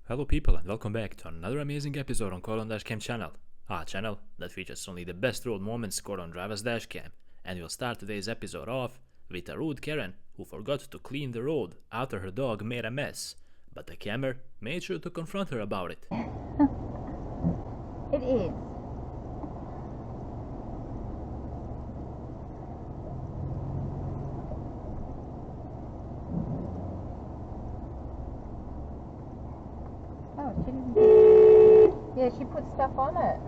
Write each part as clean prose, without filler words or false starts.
Hello people and welcome back to another amazing episode on DashCam channel. Our channel that features only the best road moments scored on driver's dashcam, and we'll start today's episode off with a rude Karen who forgot to clean the road after her dog made a mess, but the camera made sure to confront her about it. It is. Oh, she didn't. Yeah, she put stuff on it.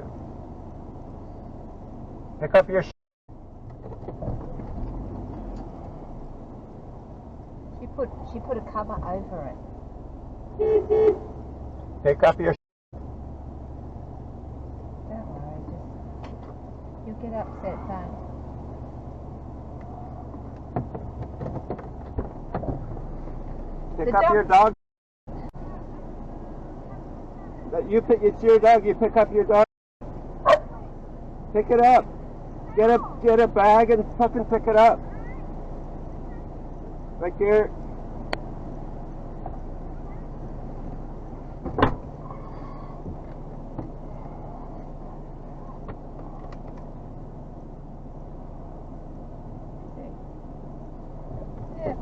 Pick up your She put a cover over it. Pick up your Don't worry, just you'll get upset, don't. Pick up your dog. It's your dog. You pick up your dog. Pick it up. Get a bag and fucking pick it up. Right there. Yeah.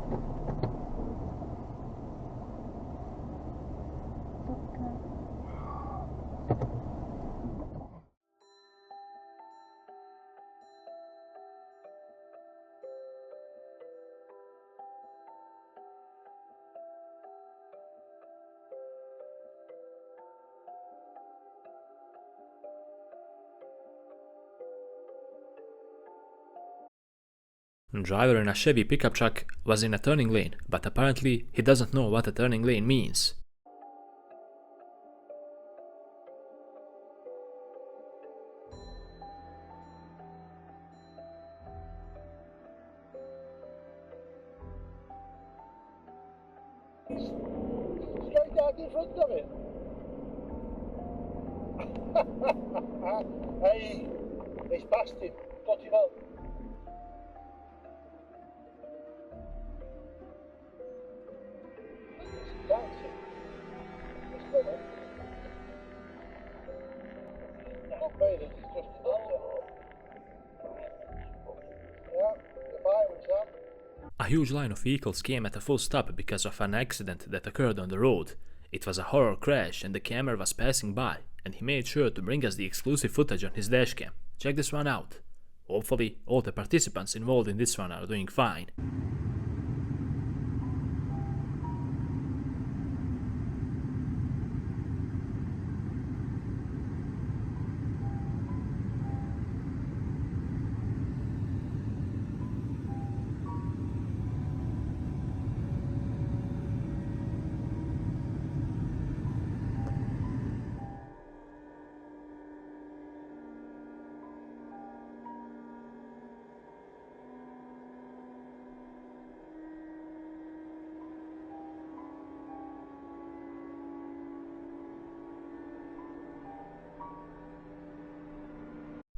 The driver in a Chevy pickup truck was in a turning lane, but apparently he doesn't know what a turning lane means. Straight down in front of it. Hey, he's past him. Got him out. Dancing. It's funny. Not made it, it's just a doctor. Yeah, the fireman's out. A huge line of vehicles came at a full stop because of an accident that occurred on the road. It was a horror crash and the camera was passing by, and he made sure to bring us the exclusive footage on his dashcam. Check this one out. Hopefully all the participants involved in this one are doing fine.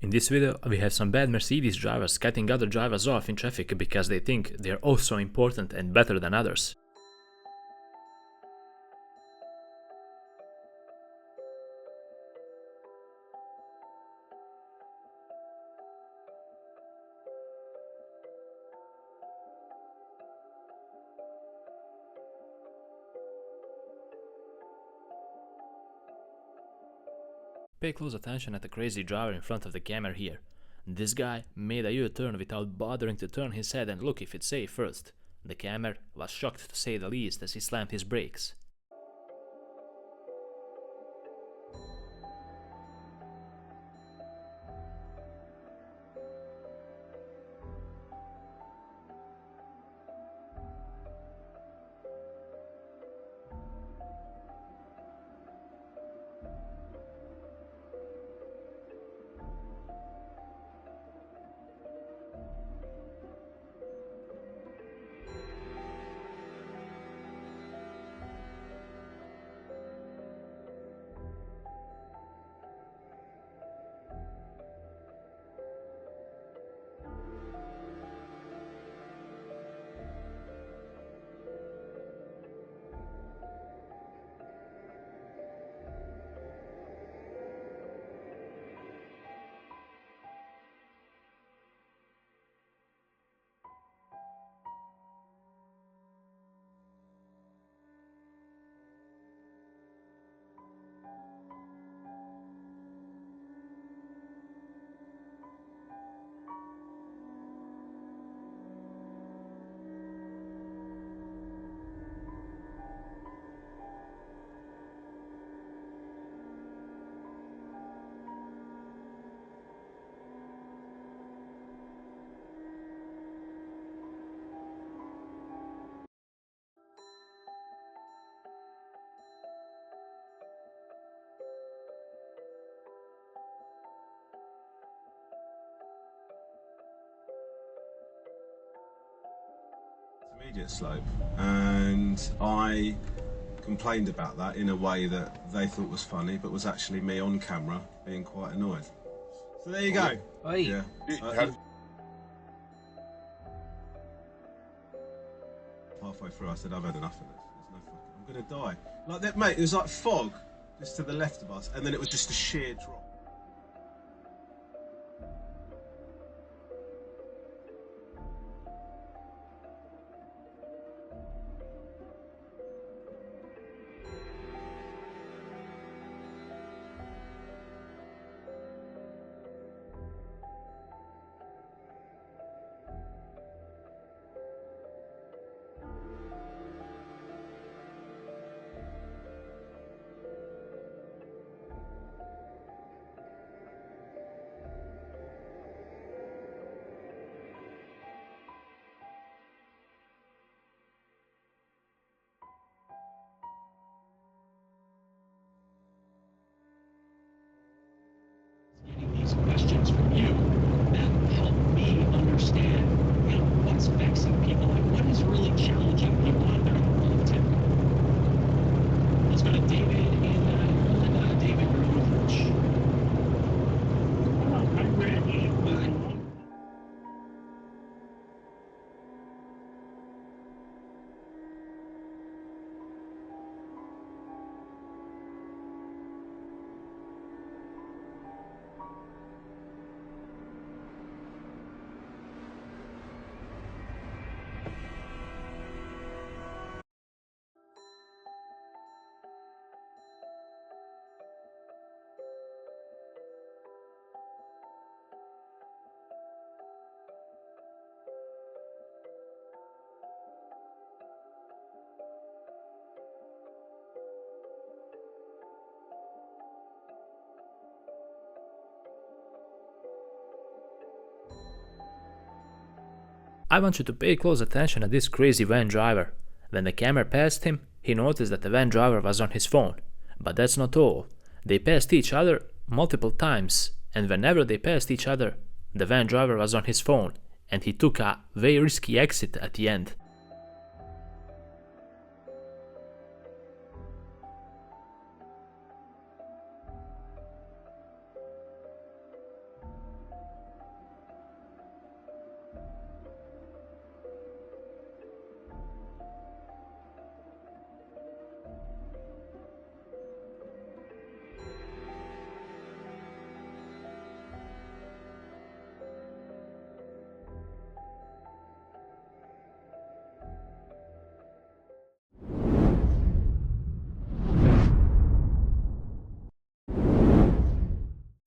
In this video, we have some bad Mercedes drivers cutting other drivers off in traffic because they think they're also important and better than others. Pay close attention at the crazy driver in front of the camera here. This guy made a U-turn without bothering to turn his head and look if it's safe first. The camera was shocked to say the least as he slammed his brakes. Intermediate slope, and I complained about that in a way that they thought was funny, but was actually me on camera being quite annoyed. So there you go. Oi. Yeah. Halfway through, I said, I've had enough of this. There's no fucking, I'm gonna die. Like that, mate. It was like fog just to the left of us, and then it was just a sheer drop. Getting these questions from you that help me understand, what's vexing people and what is really challenging people out there in the world too. Let's go to David in David, you're on approach. I'm ready. I want you to pay close attention to this crazy van driver. When the camera passed him, he noticed that the van driver was on his phone. But that's not all. They passed each other multiple times, and whenever they passed each other, the van driver was on his phone, and he took a very risky exit at the end.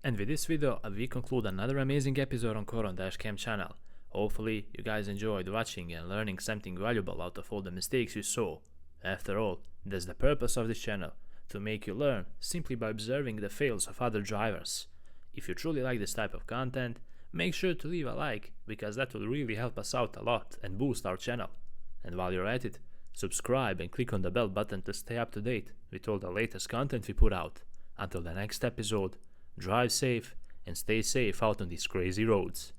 And with this video, we conclude another amazing episode on DashCam channel. Hopefully, you guys enjoyed watching and learning something valuable out of all the mistakes you saw. After all, that's the purpose of this channel, to make you learn simply by observing the fails of other drivers. If you truly like this type of content, make sure to leave a like, because that will really help us out a lot and boost our channel. And while you're at it, subscribe and click on the bell button to stay up to date with all the latest content we put out. Until the next episode, drive safe and stay safe out on these crazy roads.